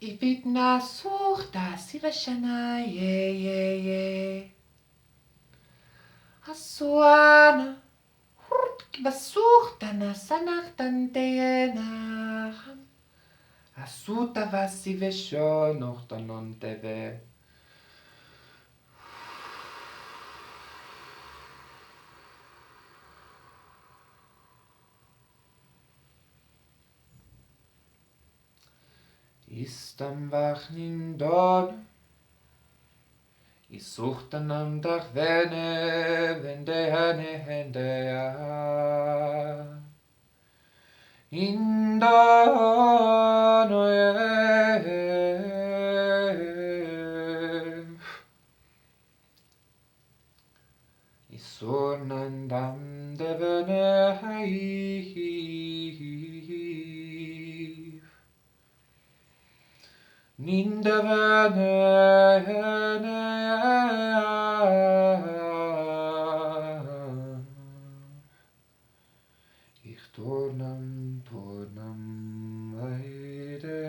Ivitna suhta sivashana ye Asuana Basuhtana sanachtanteena Asuta vasivesho nochtanon Istam wachnin don Isuchtanam dach vende hende Isornandam devene Ich tornam vaide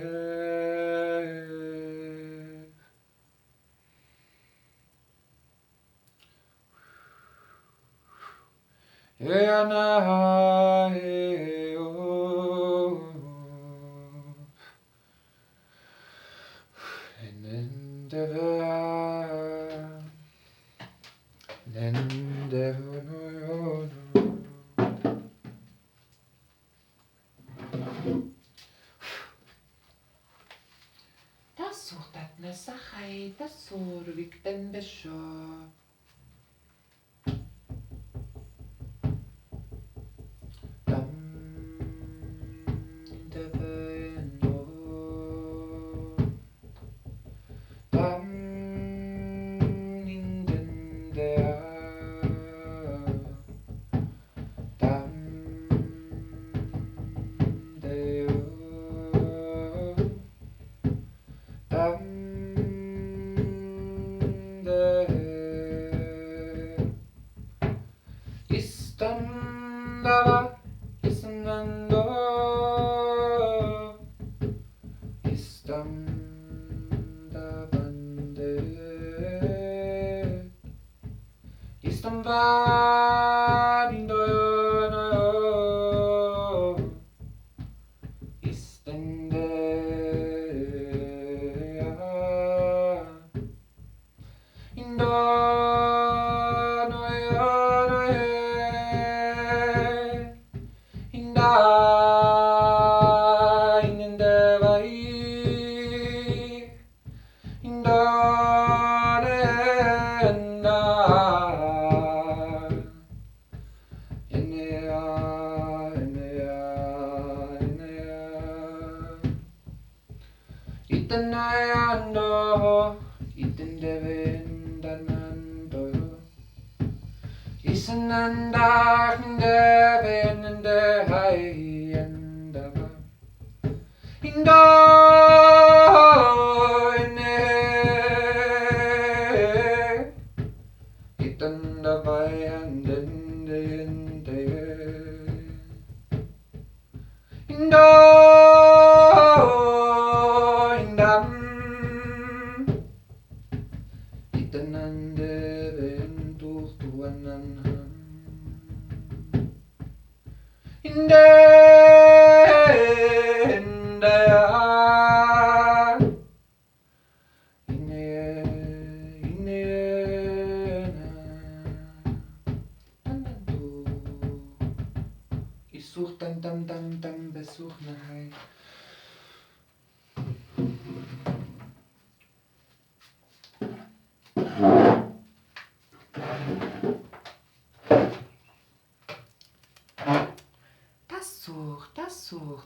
Das suchtat na sachai, das survik den besho.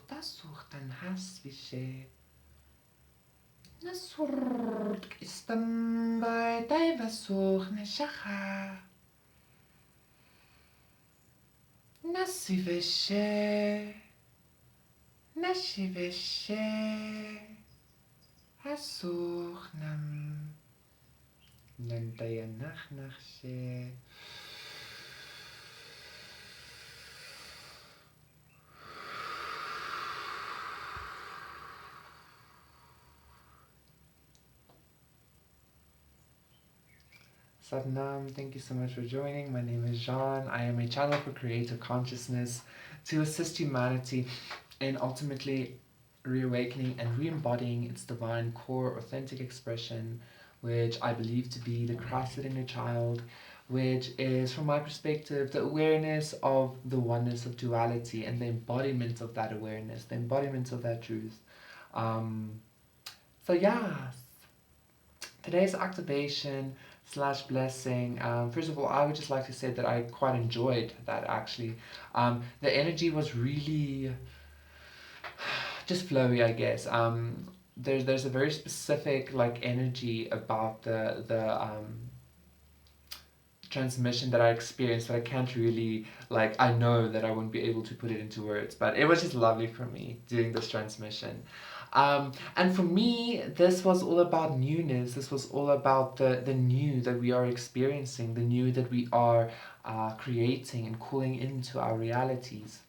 Das sucht ein Hasswische. Nasurt istam bei Daivasuch Neshacha. Nasiveshe. Nashiveshe. Asuch nam. Nantaya nachnachshe. Satnam, thank you so much for joining. My name is Jean. I am a channel for creative consciousness to assist humanity in ultimately reawakening and re-embodying its divine core authentic expression, which I believe to be the Christ within a child, which is, from my perspective, the awareness of the oneness of duality and the embodiment of that awareness, the embodiment of that truth. So yeah, today's activation slash blessing. First of all, I would just like to say that I quite enjoyed that actually. The energy was really just flowy, I guess. There's a very specific like energy about the transmission that I experienced, but I can't really like, I know that I won't be able to put it into words, but it was just lovely for me doing this transmission. And for me, this was all about newness. This was all about the new that we are experiencing, the new that we are creating and calling into our realities.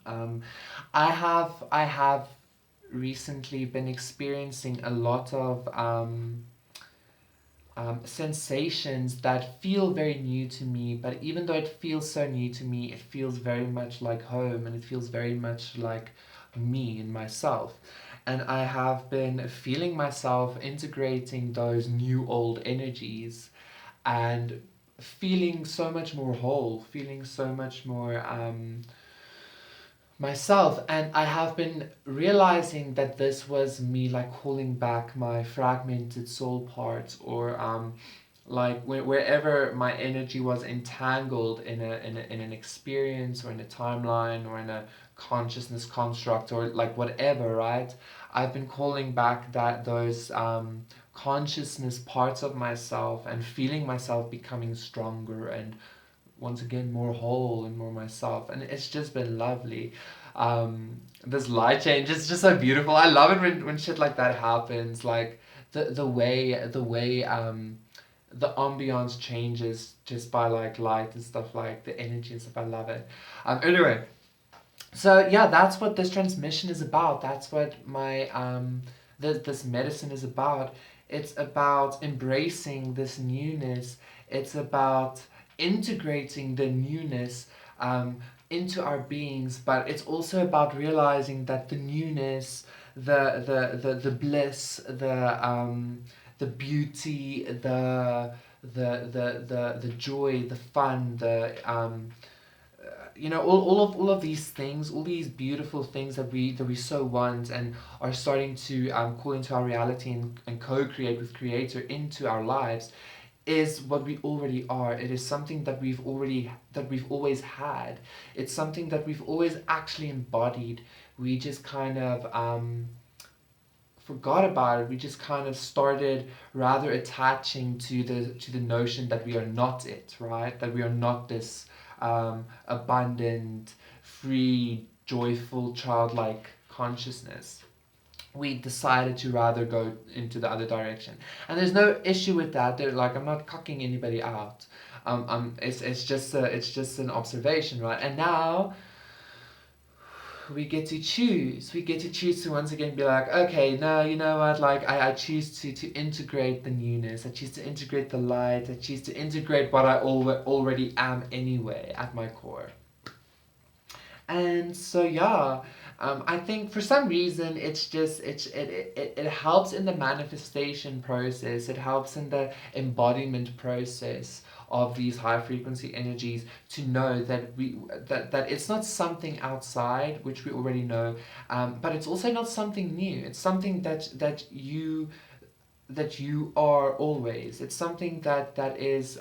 I have recently been experiencing a lot of sensations that feel very new to me, but even though it feels so new to me, it feels very much like home, and it feels very much like me and myself. And I have been feeling myself integrating those new old energies and feeling so much more whole, feeling so much more myself. And I have been realizing that this was me like calling back my fragmented soul parts, or like wherever my energy was entangled in an experience or in a timeline or in a consciousness construct or like whatever, right? I've been calling back those consciousness parts of myself and feeling myself becoming stronger and once again more whole and more myself, and it's just been lovely. This light change is just so beautiful. I love it when shit like that happens, like the way the ambiance changes just by like light and stuff, like the energy and stuff. I love it. Anyway, so yeah, that's what this transmission is about. That's what my this medicine is about. It's about embracing this newness. It's about integrating the newness into our beings, but it's also about realizing that the newness, the bliss, the beauty, the joy, the fun, all of these things, all these beautiful things that we so want and are starting to call into our reality and co-create with creator into our lives, is what we already are. It is something that we've always had. It's something that we've always actually embodied. We just kind of forgot about it. We just kind of started rather attaching to the notion that we are not it, right? That we are not this abundant, free, joyful, childlike consciousness. We decided to rather go into the other direction, and there's no issue with that. Like, I'm not cucking anybody out. It's just an observation, right? And now we get to choose. We get to choose to once again be like, okay, no, you know what? Like, I choose to integrate the newness. I choose to integrate the light. I choose to integrate what I already am anyway at my core. And so yeah, I think for some reason it helps in the manifestation process. It helps in the embodiment process of these high frequency energies, to know that that it's not something outside which we already know, but it's also not something new. It's something that you are always. It's something that is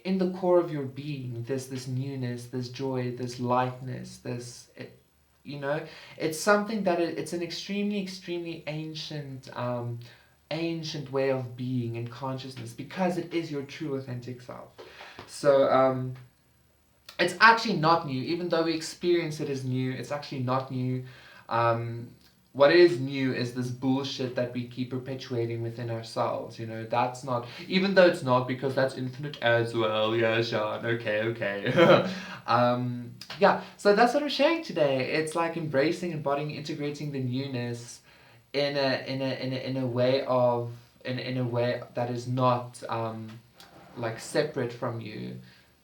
in the core of your being. This newness, this joy, this lightness, it's something that it's an extremely ancient way of being and consciousness, because it is your true authentic self. So it's actually not new. Even though we experience it as new, it's actually not new. What is new is this bullshit that we keep perpetuating within ourselves. That's not, even though it's not, because that's infinite as well. Yeah, Sean. Okay. Yeah, so that's what I'm sharing today. It's like embracing, embodying, integrating the newness in a way of in a way that is not like separate from you,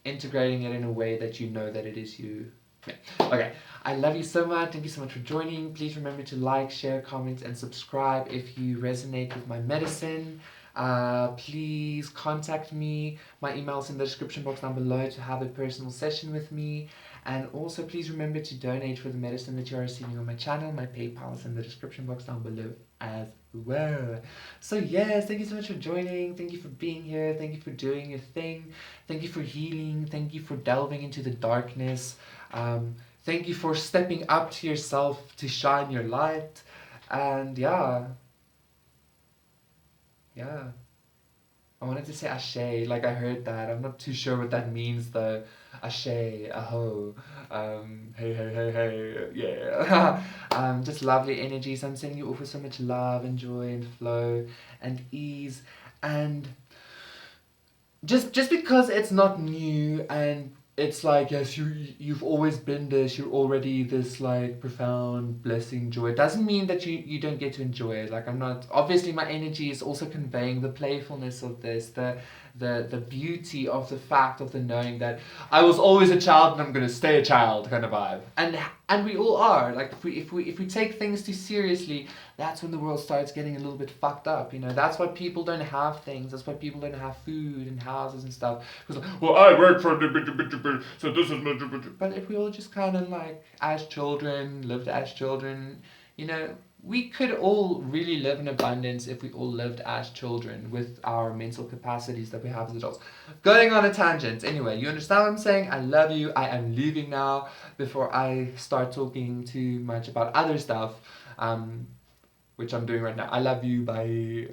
integrating it in a way that you know that it is you. Yeah. Okay, I love you so much. Thank you so much for joining. Please remember to like, share, comment, and subscribe if you resonate with my medicine. Please contact me. My email's in the description box down below to have a personal session with me. And also, please remember to donate for the medicine that you are receiving on my channel. My PayPal is in the description box down below as well. So yes, thank you so much for joining. Thank you for being here. Thank you for doing your thing. Thank you for healing. Thank you for delving into the darkness. Thank you for stepping up to yourself to shine your light. And yeah. I wanted to say ashe, like I heard that. I'm not too sure what that means though. Ashe, aho, hey, hey, hey, hey, yeah. Just lovely energies. I'm sending you all with so much love and joy and flow and ease. And just because it's not new and it's like, yes, you've always been this, you're already this like profound blessing joy, it doesn't mean that you don't get to enjoy it. Like I'm not, obviously my energy is also conveying the playfulness of this, the beauty of the fact of the knowing that I was always a child and I'm gonna stay a child kind of vibe. And we all are. Like if we take things too seriously, that's when the world starts getting a little bit fucked up, you know. That's why people don't have things. That's why people don't have food and houses and stuff. Because, well, I work for the so this is my. But if we all just kind of like as children lived as children, you know, we could all really live in abundance if we all lived as children with our mental capacities that we have as adults. Going on a tangent. Anyway, you understand what I'm saying? I love you. I am leaving now before I start talking too much about other stuff. Which I'm doing right now. I love you. Bye.